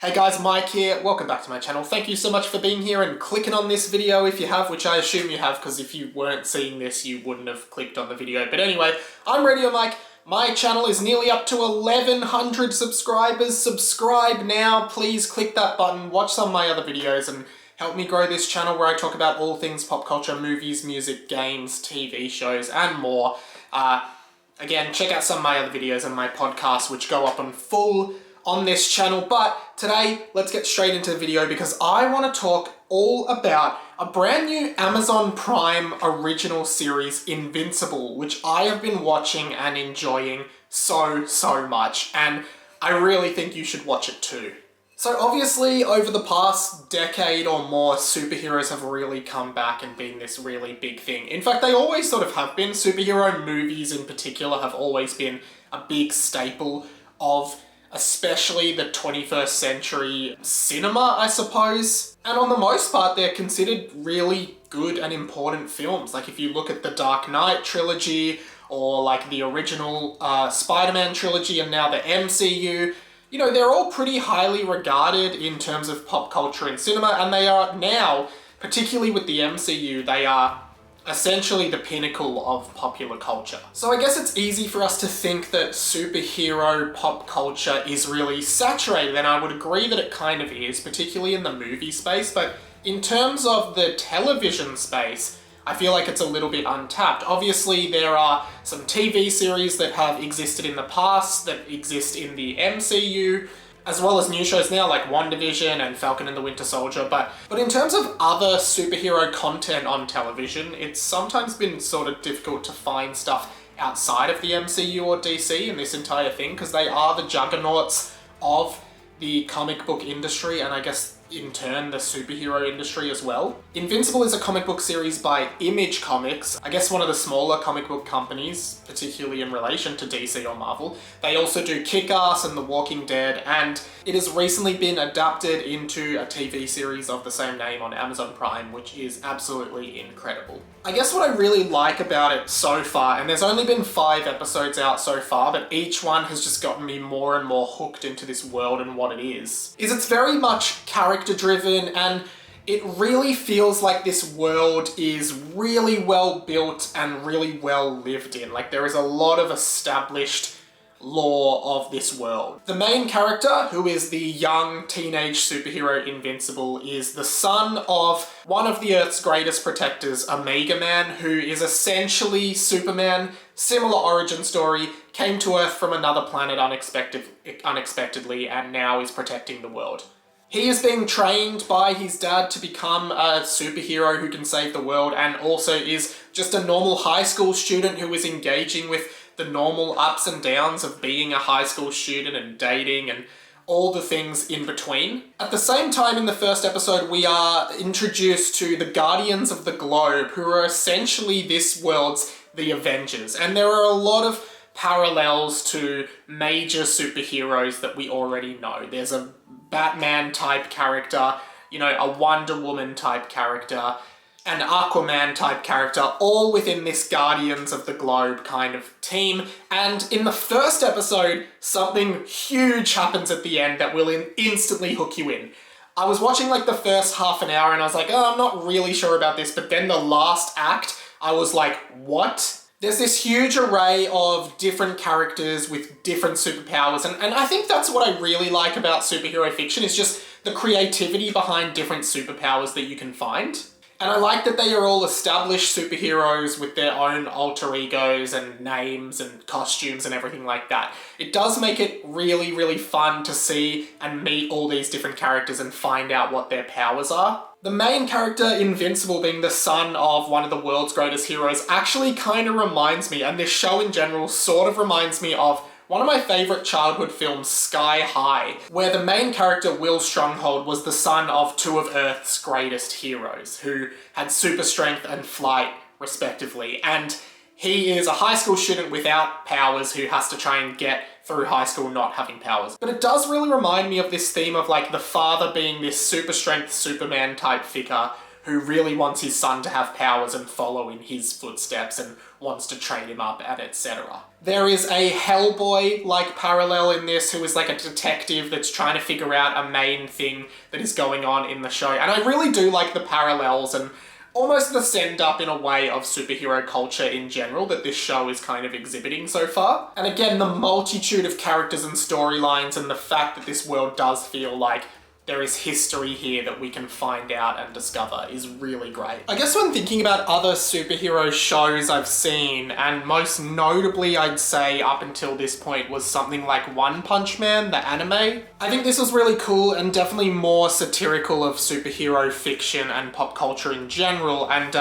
Hey guys, Mike here. Welcome back to my channel. Thank you so much for being here and clicking on this video if you have, which I assume you have, because if you weren't seeing this, you wouldn't have clicked on the video. But anyway, I'm Radio Mike. My channel is nearly up to 1,100 subscribers. Subscribe now. Please click that button, watch some of my other videos, and help me grow this channel where I talk about all things pop culture, movies, music, games, TV shows, and more. Again, check out some of my other videos and my podcasts, which go up on full on this channel. But today, let's get straight into the video because I want to talk all about a brand new Amazon Prime original series, Invincible, which I have been watching and enjoying so much, and I really think you should watch it too. So obviously, over the past decade or more, superheroes have really come back and been this really big thing. In fact, they always sort of have been. Superhero movies in particular have always been a big staple of especially the 21st century cinema, I suppose. And on the most part, they're considered really good and important films. Like if you look at the Dark Knight trilogy, or like the original Spider-Man trilogy, and now the MCU, you know, they're all pretty highly regarded in terms of pop culture and cinema, and they are now, particularly with the MCU, they are essentially the pinnacle of popular culture. So I guess it's easy for us to think that superhero pop culture is really saturated, and I would agree that it kind of is, particularly in the movie space, but in terms of the television space, I feel like it's a little bit untapped. Obviously, there are some TV series that have existed in the past that exist in the MCU, as well as new shows now like WandaVision and Falcon and the Winter Soldier, but in terms of other superhero content on television, it's sometimes been sort of difficult to find stuff outside of the MCU or DC in this entire thing, because they are the juggernauts of the comic book industry, and I guess in turn the superhero industry as well. Invincible is a comic book series by Image Comics, I guess one of the smaller comic book companies, particularly in relation to DC or Marvel. They also do Kick-Ass and The Walking Dead, and it has recently been adapted into a TV series of the same name on Amazon Prime, which is absolutely incredible. I guess what I really like about it so far, and there's only been 5 episodes out so far, but each one has just gotten me more and more hooked into this world and what it is it's very much character driven, and it really feels like this world is really well built and really well lived in. Like there is a lot of established lore of this world. The main character, who is the young teenage superhero Invincible, is the son of one of the Earth's greatest protectors, Omega Man, who is essentially Superman. Similar origin story, came to Earth from another planet unexpectedly, and now is protecting the world. He is being trained by his dad to become a superhero who can save the world, and also is just a normal high school student who is engaging with the normal ups and downs of being a high school student and dating and all the things in between. At the same time, in the first episode, we are introduced to the Guardians of the Globe, who are essentially this world's the Avengers. And there are a lot of parallels to major superheroes that we already know. There's a Batman type character, you know, a Wonder Woman type character, an Aquaman type character, all within this Guardians of the Globe kind of team. And in the first episode, something huge happens at the end that will instantly hook you in. I was watching like the first half an hour and I was like, oh, I'm not really sure about this, but then the last act, I was like, what? There's this huge array of different characters with different superpowers, and I think that's what I really like about superhero fiction, is just the creativity behind different superpowers that you can find. And I like that they are all established superheroes with their own alter egos and names and costumes and everything like that. It does make it really fun to see and meet all these different characters and find out what their powers are. The main character, Invincible, being the son of one of the world's greatest heroes, actually kind of reminds me, and this show in general sort of reminds me of one of my favourite childhood films, Sky High, where the main character, Will Stronghold, was the son of 2 of Earth's greatest heroes, who had super strength and flight, respectively. And he is a high school student without powers who has to try and get through high school not having powers. But it does really remind me of this theme of like the father being this super strength Superman type figure who really wants his son to have powers and follow in his footsteps and wants to train him up, and etc. There is a Hellboy-like parallel in this, who is like a detective that's trying to figure out a main thing that is going on in the show. And I really do like the parallels and almost the send-up in a way of superhero culture in general that this show is kind of exhibiting so far. And again, the multitude of characters and storylines and the fact that this world does feel like there is history here that we can find out and discover is really great. I guess when thinking about other superhero shows I've seen, and most notably I'd say up until this point was something like One Punch Man, the anime. I think this was really cool and definitely more satirical of superhero fiction and pop culture in general, and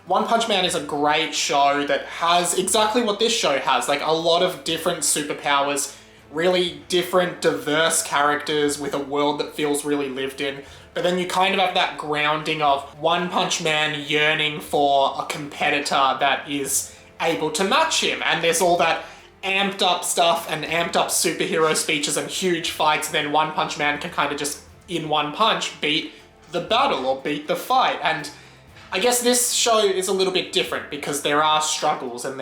One Punch Man is a great show that has exactly what this show has, like a lot of different superpowers, really different, diverse characters with a world that feels really lived in. But then you kind of have that grounding of One Punch Man yearning for a competitor that is able to match him. And there's all that amped up stuff and amped up superhero speeches and huge fights. Then One Punch Man can kind of just, in one punch, beat the battle or beat the fight. And I guess this show is a little bit different because there are struggles and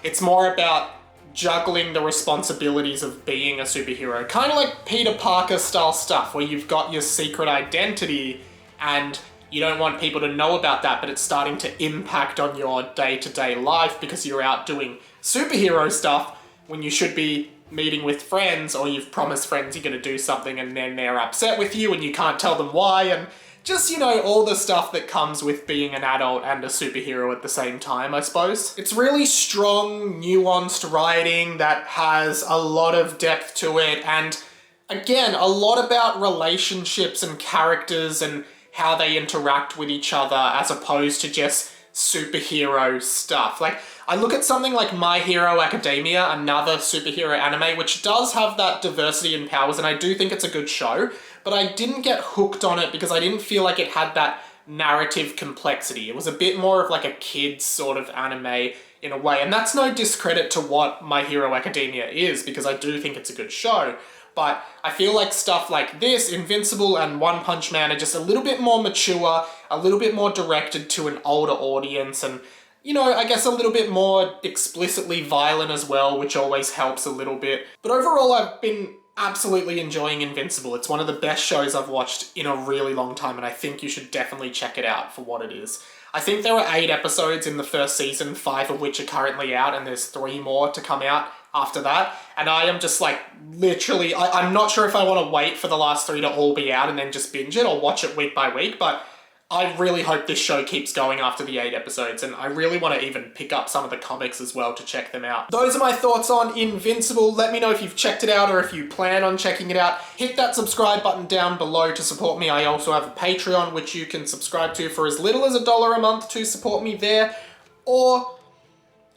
it's more about juggling the responsibilities of being a superhero. Kind of like Peter Parker style stuff where you've got your secret identity and you don't want people to know about that, but it's starting to impact on your day-to-day life because you're out doing superhero stuff when you should be meeting with friends, or you've promised friends you're going to do something and then they're upset with you and you can't tell them why, and just, you know, all the stuff that comes with being an adult and a superhero at the same time, I suppose. It's really strong, nuanced writing that has a lot of depth to it, and again, a lot about relationships and characters and how they interact with each other as opposed to just superhero stuff. Like, I look at something like My Hero Academia, another superhero anime, which does have that diversity and powers, and I do think it's a good show, but I didn't get hooked on it because I didn't feel like it had that narrative complexity. It was a bit more of like a kid's sort of anime in a way, and that's no discredit to what My Hero Academia is, because I do think it's a good show. But I feel like stuff like this, Invincible and One Punch Man, are just a little bit more mature, a little bit more directed to an older audience, and, you know, I guess a little bit more explicitly violent as well, which always helps a little bit. But overall, I've been absolutely enjoying Invincible. It's one of the best shows I've watched in a really long time, and I think you should definitely check it out for what it is. I think there are 8 episodes in the first season, 5 of which are currently out, and there's 3 more to come out after that. And I am just like, literally, I'm not sure if I want to wait for the last 3 to all be out and then just binge it or watch it week by week, but I really hope this show keeps going after the 8 episodes, and I really want to even pick up some of the comics as well to check them out. Those are my thoughts on Invincible. Let me know if you've checked it out or if you plan on checking it out. Hit that subscribe button down below to support me. I also have a Patreon, which you can subscribe to for as little as $1 a month to support me there.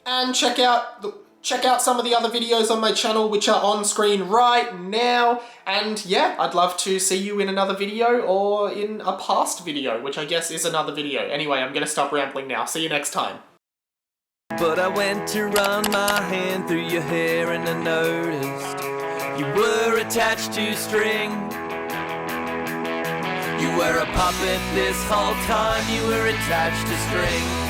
And check out some of the other videos on my channel, which are on screen right now. And yeah, I'd love to see you in another video or in a past video, which I guess is another video. Anyway, I'm gonna stop rambling now. See you next time. But I went to run my hand through your hair and I noticed you were attached to string. You were a puppet this whole time, you were attached to string.